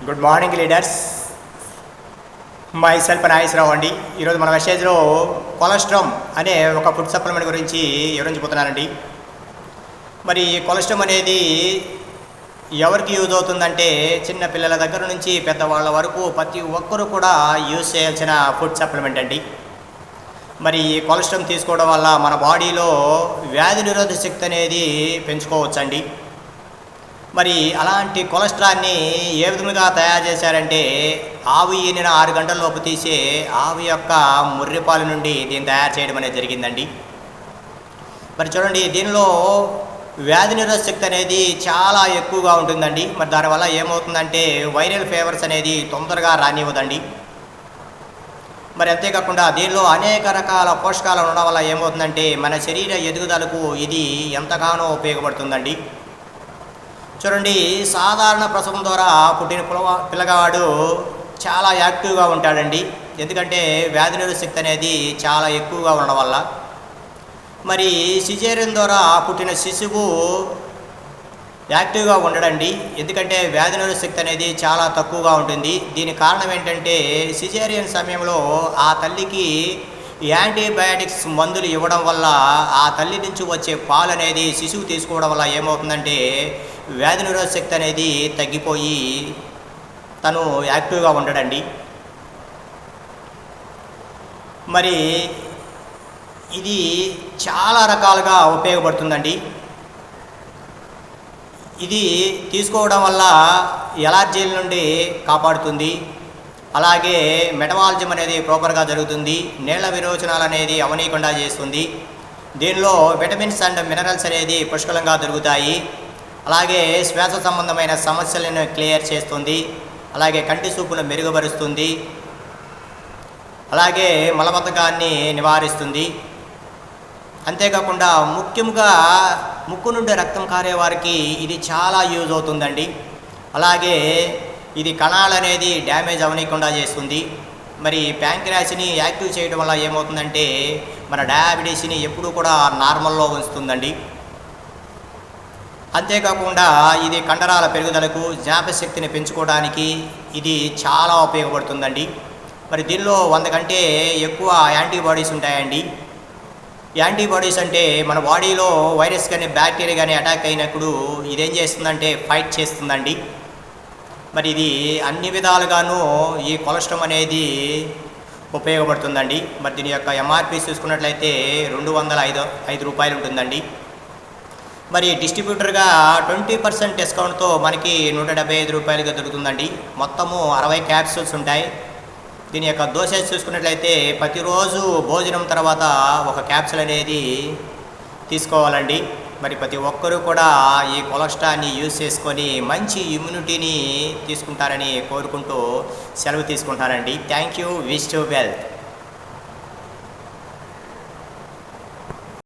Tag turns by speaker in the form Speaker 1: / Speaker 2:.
Speaker 1: Good morning leaders. Myself Nageswararao అండి. ఈరోజు మన మెసేజ్లో కొలెస్ట్రామ్ అనే ఒక ఫుడ్ సప్లిమెంట్ గురించి వివరించబోతున్నానండి. మరి కొలెస్ట్రామ్ అనేది ఎవరికి యూజ్ అవుతుందంటే చిన్న పిల్లల దగ్గర నుంచి పెద్దవాళ్ళ వరకు ప్రతి ఒక్కరూ కూడా యూజ్ చేయాల్సిన ఫుడ్ సప్లిమెంట్ అండి. మరి కొలెస్ట్రామ్ తీసుకోవడం వల్ల మన బాడీలో వ్యాధి నిరోధక శక్తి అనేది పెంచుకోవచ్చండి. మరి అలాంటి కొలెస్ట్రాల్ని ఏ విధంగా తయారు చేశారంటే ఆవు ఈనిన 6 గంటల లోపు తీసే ఆవు యొక్క ముర్రిపాలు నుండి దీన్ని తయారు చేయడం అనేది జరిగిందండి. మరి చూడండి, దీనిలో వ్యాధి నిరోధక శక్తి అనేది చాలా ఎక్కువగా ఉంటుందండి. మరి దానివల్ల ఏమవుతుందంటే వైరల్ ఫీవర్స్ అనేది తొందరగా రానివ్వదండి. మరి అంతేకాకుండా దీనిలో అనేక రకాల పోషకాలు ఉండడం వల్ల ఏమవుతుందంటే మన శరీర ఎదుగుదలకు ఇది ఎంతగానో ఉపయోగపడుతుందండి. చూడండి, సాధారణ ప్రసవం ద్వారా పుట్టిన పిల్లగాడు చాలా యాక్టివ్గా ఉంటాడండి. ఎందుకంటే వ్యాధి నిరోధక శక్తి అనేది చాలా ఎక్కువగా ఉండడం వల్ల. మరి సిజేరియన్ ద్వారా పుట్టిన శిశువు యాక్టివ్గా ఉండడండి. ఎందుకంటే వ్యాధి నిరోధక శక్తి అనేది చాలా తక్కువగా ఉంటుంది. దీని కారణం ఏంటంటే సిజేరియన్ సమయంలో ఆ తల్లికి యాంటీబయాటిక్స్ మందులు ఇవ్వడం వల్ల ఆ తల్లి నుంచి వచ్చే పాలు అనేది శిశువు తీసుకోవడం వల్ల ఏమవుతుందంటే వ్యాధి నిరోధక శక్తి అనేది తగ్గిపోయి తను యాక్టివ్గా ఉండడండి. మరి ఇది చాలా రకాలుగా ఉపయోగపడుతుందండి. ఇది తీసుకోవడం వల్ల ఎలర్జీల నుండి కాపాడుతుంది. అలాగే మెటబాలిజం అనేది ప్రాపర్గా జరుగుతుంది. నీళ్ల విరోచనాలు అనేది అవనీయకుండా చేస్తుంది. దీనిలో విటమిన్స్ అండ్ మినరల్స్ అనేది పుష్కలంగా దొరుకుతాయి. అలాగే శ్వాస సంబంధమైన సమస్యలను క్లియర్ చేస్తుంది. అలాగే కంటి చూపును మెరుగుపరుస్తుంది. అలాగే మలబద్ధకాన్ని నివారిస్తుంది. అంతేకాకుండా ముఖ్యంగా ముక్కు నుండి రక్తం కారే వారికి ఇది చాలా యూజ్ అవుతుందండి. అలాగే ఇది కణాలు అనేది డ్యామేజ్ అవనీయకుండా చేస్తుంది. మరి ప్యాంక్రియాస్ని యాక్టివ్ చేయడం వల్ల ఏమవుతుందంటే మన డయాబెటీస్ని ఎప్పుడూ కూడా నార్మల్లో ఉంచుతుందండి. అంతేకాకుండా ఇది కండరాల పెరుగుదలకు, జ్ఞాపశక్తిని పెంచుకోవడానికి ఇది చాలా ఉపయోగపడుతుందండి. మరి దీనిలో 100 కంటే ఎక్కువ యాంటీబాడీస్ ఉంటాయండి. యాంటీబాడీస్ అంటే మన బాడీలో వైరస్ కానీ బ్యాక్టీరియా కానీ అటాక్ అయినప్పుడు ఇదేం చేస్తుందంటే ఫైట్ చేస్తుందండి. మరి ఇది అన్ని విధాలుగాను ఈ కొలెస్ట్రామ్ అనేది ఉపయోగపడుతుందండి. మరి దీని యొక్క ఎంఆర్పి చూసుకున్నట్లయితే 205 రూపాయలు ఉంటుందండి. మరి డిస్ట్రిబ్యూటర్గా 20% డిస్కౌంట్తో మనకి 175 రూపాయలుగా దొరుకుతుందండి. మొత్తము 60 క్యాప్సూల్స్ ఉంటాయి. దీని యొక్క డోసేజ్ చూసుకున్నట్లయితే ప్రతిరోజు భోజనం తర్వాత ఒక క్యాప్సూల్ అనేది తీసుకోవాలండి. మరి ప్రతి ఒక్కరూ కూడా ఈ కొలెస్ట్రాల్ని యూజ్ చేసుకొని మంచి ఇమ్యూనిటీని తీసుకుంటారని కోరుకుంటూ సెలవు తీసుకుంటానండి. Thank you. Wish you wealth.